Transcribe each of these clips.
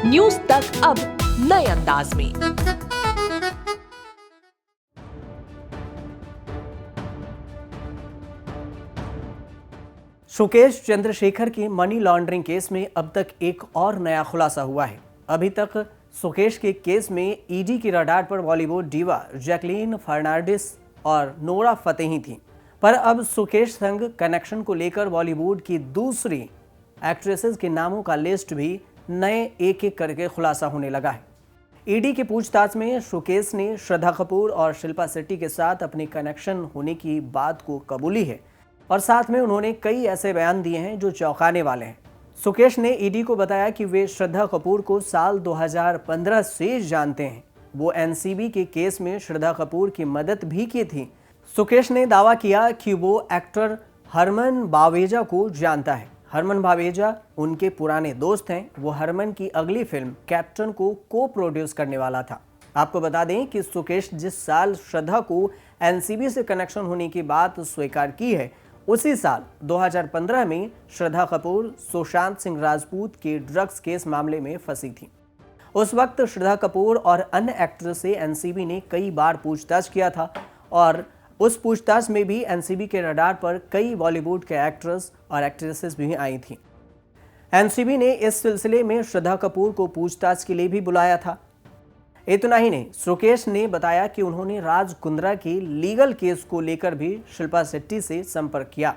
News तक अब नए अंदाज में। सुकेश चंद्रशेखर के मनी लॉन्ड्रिंग केस में अब तक एक और नया खुलासा हुआ है। अभी तक सुकेश के केस में ईडी की रडार पर बॉलीवुड डीवा जैकलीन फर्नांडिस और नोरा फतेही थी, पर अब सुकेश संग कनेक्शन को लेकर बॉलीवुड की दूसरी एक्ट्रेसेस के नामों का लिस्ट भी नए एक एक करके खुलासा होने लगा है। ईडी की पूछताछ में सुकेश ने श्रद्धा कपूर और शिल्पा शेट्टी के साथ अपने कनेक्शन होने की बात को कबूली है और साथ में उन्होंने कई ऐसे बयान दिए हैं जो चौंकाने वाले हैं। सुकेश ने ईडी को बताया कि वे श्रद्धा कपूर को साल 2015 से जानते हैं। वो एनसीबी के केस में श्रद्धा कपूर की मदद भी की थी। सुकेश ने दावा किया कि वो एक्टर हरमन बावेजा को जानता है। हरमन बावेजा उनके पुराने दोस्त हैं। वो हरमन की अगली फिल्म कैप्टन को प्रोड्यूस करने वाला था। आपको बता दें कि सुकेश जिस साल श्रद्धा को एनसीबी से कनेक्शन होने की बात स्वीकार की है, उसी साल 2015 में श्रद्धा कपूर सुशांत सिंह राजपूत के ड्रग्स केस मामले में फंसी थी। उस वक्त श्रद्धा कपूर और अन्य एक्ट्रेस से एनसीबी ने कई बार पूछताछ किया था और उस पूछताछ में भी एनसीबी के रडार पर कई बॉलीवुड के एक्ट्रेस और एक्ट्रेसेस भी आई थी। एनसीबी ने इस सिलसिले में श्रद्धा कपूर को पूछताछ के लिए भी बुलाया था। इतना ही नहीं, सुकेश ने बताया कि उन्होंने राज कुंद्रा के लीगल केस को लेकर भी शिल्पा शेट्टी से संपर्क किया।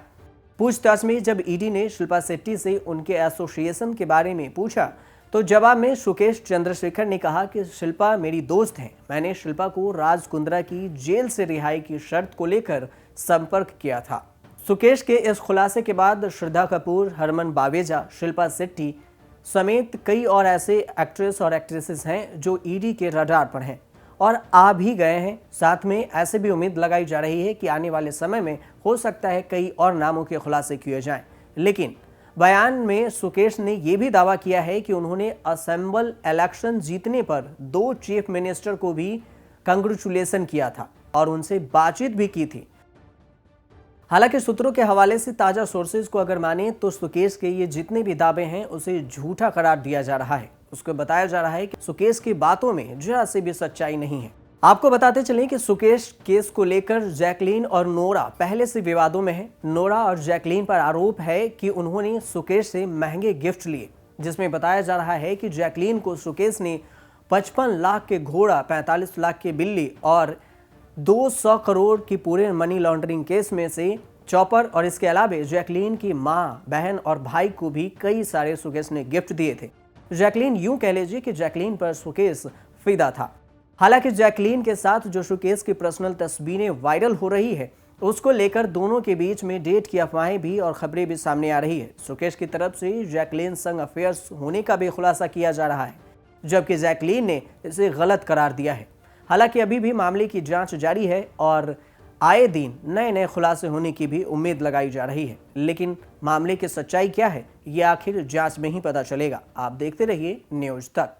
पूछताछ में जब ईडी ने शिल्पा शेट्टी से उनके एसोसिएशन के बारे में पूछा तो जवाब में सुकेश चंद्रशेखर ने कहा कि शिल्पा मेरी दोस्त हैं। मैंने शिल्पा को राज कुंद्रा की जेल से रिहाई की शर्त को लेकर संपर्क किया था। सुकेश के इस खुलासे के बाद श्रद्धा कपूर, हरमन बावेजा, शिल्पा शेट्टी समेत कई और ऐसे एक्ट्रेस और एक्ट्रेसेस हैं जो ईडी के रडार पर हैं और आ भी गए हैं। साथ में ऐसे भी उम्मीद लगाई जा रही है कि आने वाले समय में हो सकता है कई और नामों के खुलासे किए जाएं। लेकिन बयान में सुकेश ने यह भी दावा किया है कि उन्होंने असेंबल इलेक्शन जीतने पर 2 चीफ मिनिस्टर को भी कंग्रेचुलेशन किया था और उनसे बातचीत भी की थी। हालांकि सूत्रों के हवाले से ताजा सोर्सेज को अगर माने तो सुकेश के ये जितने भी दावे हैं उसे झूठा करार दिया जा रहा है। उसको बताया जा रहा है कि सुकेश की बातों में जरा से भी सच्चाई नहीं है। आपको बताते चलें कि सुकेश केस को लेकर जैकलीन और नोरा पहले से विवादों में है। नोरा और जैकलीन पर आरोप है कि उन्होंने सुकेश से महंगे गिफ्ट लिए, जिसमें बताया जा रहा है कि जैकलीन को सुकेश ने 55 लाख के घोड़ा, 45 लाख की बिल्ली और 200 करोड़ की पूरे मनी लॉन्ड्रिंग केस में से चॉपर और इसके अलावा जैकलीन की माँ, बहन और भाई को भी कई सारे सुकेश ने गिफ्ट दिए थे। जैकलीन, यूं कह लीजिए कि जैकलीन पर सुकेश फिदा था। हालांकि जैकलीन के साथ जो सुकेश की पर्सनल तस्वीरें वायरल हो रही है, उसको लेकर दोनों के बीच में डेट की अफवाहें भी और खबरें भी सामने आ रही है। सुकेश की तरफ से जैकलीन संग अफेयर्स होने का भी खुलासा किया जा रहा है, जबकि जैकलीन ने इसे गलत करार दिया है। हालांकि अभी भी मामले की जांच जारी है और आए दिन नए नए खुलासे होने की भी उम्मीद लगाई जा रही है। लेकिन मामले की सच्चाई क्या है, ये आखिर जांच में ही पता चलेगा। आप देखते रहिए न्यूज तक।